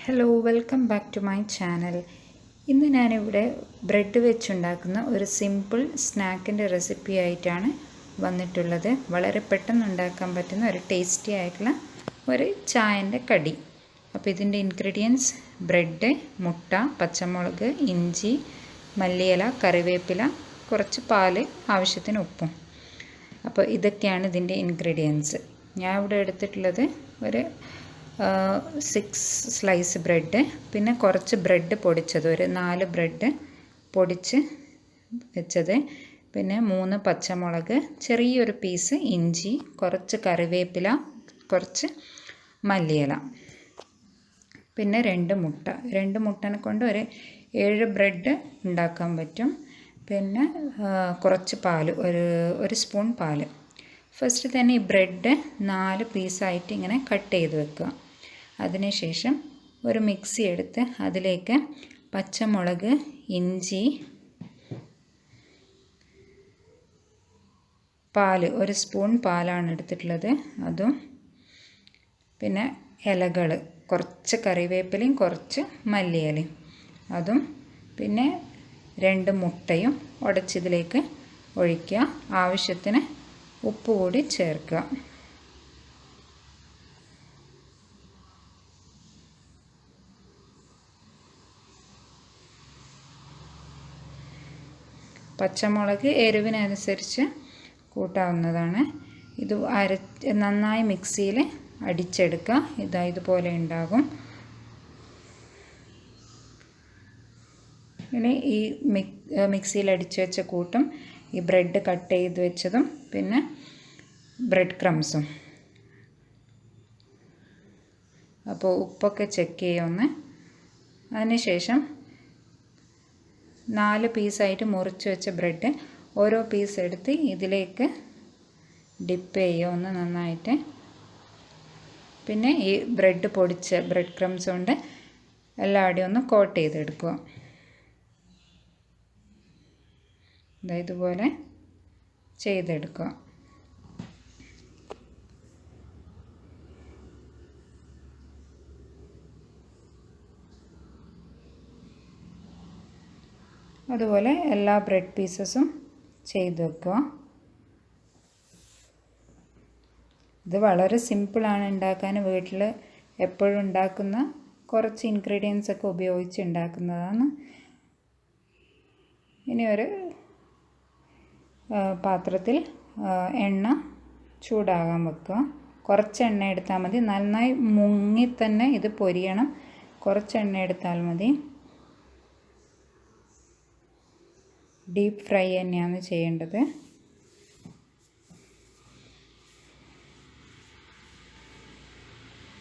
Hello, welcome back to my channel. ഇന്ന് ഞാനിവിടെ bread വെച്ചുണ്ടാക്കുന്ന ഒരു സിമ്പിൾ സ്നാക്കിൻ്റെ റെസിപ്പി ആയിട്ടാണ് വന്നിട്ടുള്ളത്. വളരെ പെട്ടെന്ന് ഉണ്ടാക്കാൻ പറ്റുന്ന ഒരു ടേസ്റ്റി ആയിട്ടുള്ള ഒരു ചായൻ്റെ കടി. അപ്പോൾ ഇതിൻ്റെ ഇൻഗ്രീഡിയൻസ് ബ്രെഡ്, മുട്ട, പച്ചമുളക്, ഇഞ്ചി, മല്ലിയില, കറിവേപ്പില, കുറച്ച് പാല്, ആവശ്യത്തിന് ഉപ്പും. അപ്പോൾ ഇതൊക്കെയാണ് ഇതിൻ്റെ ഇൻഗ്രീഡിയൻസ്. ഞാൻ ഇവിടെ എടുത്തിട്ടുള്ളത് ഒരു 6 സ്ലൈസ് ബ്രെഡ്, പിന്നെ കുറച്ച് ബ്രെഡ് പൊടിച്ചത്, ഒരു 4 ബ്രെഡ് പൊടിച്ച് വെച്ചത്, പിന്നെ 3 പച്ചമുളക്, ചെറിയൊരു പീസ് ഇഞ്ചി, കുറച്ച് കറിവേപ്പില, കുറച്ച് മല്ലിയില, പിന്നെ 2 മുട്ട. 2 മുട്ടനെ കൊണ്ട് ഒരു 7 ബ്രെഡ് ഉണ്ടാക്കാൻ പറ്റും. പിന്നെ കുറച്ച് പാൽ, ഒരു സ്പൂൺ പാൽ. ഫസ്റ്റ് തന്നെ ഈ ബ്രെഡ് 4 പീസായിട്ട് ഇങ്ങനെ കട്ട് ചെയ്ത് വെക്കുക. അതിനുശേഷം ഒരു മിക്സി എടുത്ത് അതിലേക്ക് പച്ചമുളക്, ഇഞ്ചി, പാൽ, ഒരു സ്പൂൺ പാലാണ് എടുത്തിട്ടുള്ളത്, അതും പിന്നെ ഇലകൾ, കുറച്ച് കറിവേപ്പിലയും കുറച്ച് മല്ലിയിലയും, അതും പിന്നെ 2 മുട്ടയും ഉടച്ചതിലേക്ക് ഒഴിക്കുക. ആവശ്യത്തിന് ഉപ്പ് കൂടി ചേർക്കുക. പച്ചമുളക് എരിവിനനുസരിച്ച് കൂട്ടാവുന്നതാണ്. ഇത് നന്നായി മിക്സിയിൽ അടിച്ചെടുക്കുക. ഇതുപോലെ ഉണ്ടാകും. ഇനി ഈ മിക്സിയിൽ അടിച്ച് വെച്ച കൂട്ടും ഈ ബ്രെഡ് കട്ട് ചെയ്ത് വെച്ചതും പിന്നെ ബ്രെഡ് ക്രംസും. അപ്പോൾ ഉപ്പൊക്കെ ചെക്ക് ചെയ്യുമെന്ന്. അതിനുശേഷം 4 പീസായിട്ട് മുറിച്ച് വെച്ച ബ്രെഡ് ഓരോ പീസ് എടുത്ത് ഇതിലേക്ക് ഡിപ്പ് ചെയ്യുക ഒന്ന് നന്നായിട്ട്. പിന്നെ ഈ ബ്രെഡ് പൊടിച്ച ബ്രെഡ് ക്രംസ് കൊണ്ട് എല്ലാവരുടെയും ഒന്ന് കോട്ട് ചെയ്തെടുക്കുക. ഇതുപോലെ ചെയ്തെടുക്കുക. അതുപോലെ എല്ലാ ബ്രെഡ് പീസസും ചെയ്ത് വെക്കുക. ഇത് വളരെ സിമ്പിളാണ് ഉണ്ടാക്കാൻ. വീട്ടിൽ എപ്പോഴും ഉണ്ടാക്കുന്ന കുറച്ച് ഇൻഗ്രീഡിയൻസ് ഒക്കെ ഉപയോഗിച്ച് ഉണ്ടാക്കുന്നതാണ്. ഇനി ഒരു പാത്രത്തിൽ എണ്ണ ചൂടാകാൻ വെക്കുക. കുറച്ച് എണ്ണ എടുത്താൽ മതി. നന്നായി മുങ്ങി തന്നെ ഇത് പൊരിയണം. കുറച്ച് എണ്ണ എടുത്താൽ മതി. ഡീപ്പ് ഫ്രൈ തന്നെയാണ് ചെയ്യേണ്ടത്.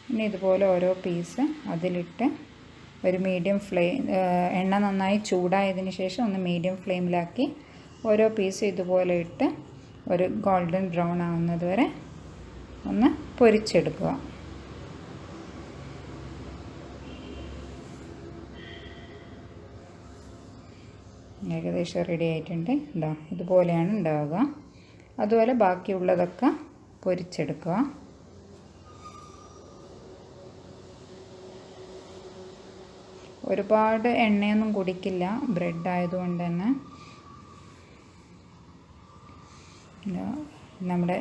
ഇനി ഇതുപോലെ ഓരോ പീസ് അതിലിട്ട് ഒരു മീഡിയം ഫ്ലെയിം, എണ്ണ നന്നായി ചൂടായതിന് ശേഷം ഒന്ന് മീഡിയം ഫ്ലെയിമിലാക്കി ഓരോ പീസ് ഇതുപോലെ ഇട്ട് ഒരു ഗോൾഡൻ ബ്രൗൺ ആവുന്നത് വരെ ഒന്ന് പൊരിച്ചെടുക്കുക. ഏകദേശം റെഡി ആയിട്ടുണ്ട്. ഇതുപോലെയാണ് ഉണ്ടാവുക. അതുപോലെ ബാക്കിയുള്ളതൊക്കെ പൊരിച്ചെടുക്കുക. ഒരുപാട് എണ്ണയൊന്നും കുടിക്കില്ല ബ്രെഡ് ആയതുകൊണ്ട് തന്നെ. നമ്മുടെ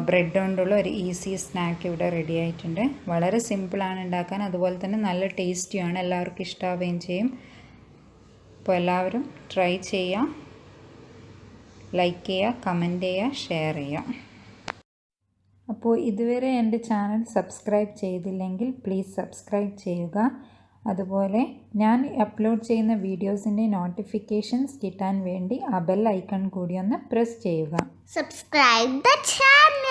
ബ്രെഡ് കൊണ്ടുള്ള ഒരു ഈസി സ്നാക്ക് ഇവിടെ റെഡി ആയിട്ടുണ്ട്. വളരെ സിമ്പിളാണ് ഉണ്ടാക്കാൻ, അതുപോലെ തന്നെ നല്ല ടേസ്റ്റിയാണ്. എല്ലാവർക്കും ഇഷ്ടാവുകയും ചെയ്യും. അപ്പോൾ എല്ലാവരും ട്രൈ ചെയ്യുക, ലൈക്ക് ചെയ്യുക, കമൻറ്റ് ചെയ്യുക, ഷെയർ ചെയ്യുക. അപ്പോൾ ഇതുവരെ എൻ്റെ ചാനൽ സബ്സ്ക്രൈബ് ചെയ്തില്ലെങ്കിൽ പ്ലീസ് സബ്സ്ക്രൈബ് ചെയ്യുക. അതുപോലെ ഞാൻ അപ്ലോഡ് ചെയ്യുന്ന വീഡിയോസിൻ്റെ നോട്ടിഫിക്കേഷൻസ് കിട്ടാൻ വേണ്ടി ആ ബെൽ ഐക്കൺ കൂടി ഒന്ന് പ്രസ് ചെയ്യുക. Subscribe the channel.